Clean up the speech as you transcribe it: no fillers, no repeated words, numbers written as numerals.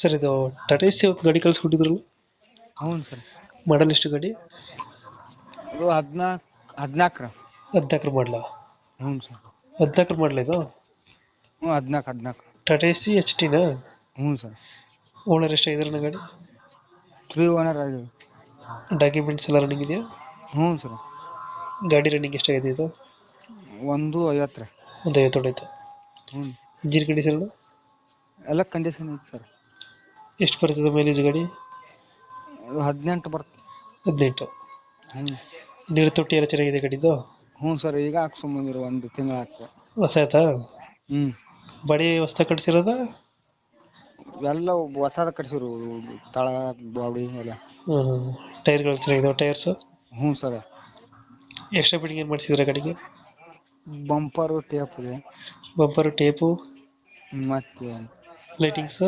Sir ಇದು Tata AC ಒಂದು ಗಾಡಿ ಕಳಿಸ್ಕೊಟ್ಟಿದ್ರಲ್ಲ, ಹ್ಞೂ ಸರ್. ಮಾಡಲ್ ಎಷ್ಟು ಗಾಡಿ? ಅದು 14 14 ಮಾಡಲ? ಹ್ಞೂ ಸರ್. 14 ಮಾಡಲ ಇದು? ಹ್ಞೂ 14. Tata AC H Tina? ಹ್ಞೂ ಸರ್. ಓನರ್ ಎಷ್ಟಾಗಿದಾರೆ ಗಾಡಿ? 3 ಓನರ್ ಆಗಿದೆ. ಡಾಕ್ಯುಮೆಂಟ್ಸ್ ಎಲ್ಲ ರನ್ನಿಂಗ್ ಇದೆಯಾ? ಹ್ಞೂ ಸರ್. ಗಾಡಿ ರನ್ನಿಂಗ್ ಎಷ್ಟಾಗಿದೆ ಇದು? 150 ರೀ. ಒಂದು 50 ಹೊಡೈತೆ. ಹ್ಞೂ. ಇಂಜಿನ್ ಕಂಡೀಷನ್ ಎಲ್ಲ ಕಂಡೀಷನ್ ಐತೆ ಸರ್. ಎಷ್ಟು ಬರ್ತದೆ ಮೈಲೇಜ್ ಗಾಡಿ? 18 ಬರುತ್ತೆ. 18. ಹ್ಞೂ. ನೀರು ತೊಟ್ಟಿ ಎಲ್ಲ ಚೆನ್ನಾಗಿದೆ ಗಾಡಿದು? ಹ್ಞೂ ಸರ್, ಈಗ ಹಾಕ್ಸ್ಕೊಂಬಂದಿರು 1 ತಿಂಗಳು ಆಯ್ತು. ಹೊಸ ಆಯ್ತಾ? ಹ್ಞೂ. ಬಾಡಿ ಹೊಸ್ದಾಗಿ ಕಟ್ಸಿರೋದ? ಎಲ್ಲ ಹೊಸಾದ ಕಟ್ಸಿರು, ತಳ ಬಾಡಿ ಎಲ್ಲ. ಟೈರ್ಗಳು ಚೆನ್ನಾಗಿದಾವೆ ಟೈರ್ಸು? ಹ್ಞೂ ಸರ್. ಎಕ್ಸ್ಟ್ರಾ ಫಿಟ್ಟಿಂಗ್ ಏನು ಮಾಡಿಸಿದ್ರೆ ಗಾಡಿಗೆ? ಬಂಪರು ಟೇಪ್ ಇದೆ. ಬಂಪರು ಟೇಪು ಮತ್ತೆ ಲೈಟಿಂಗ್ಸು?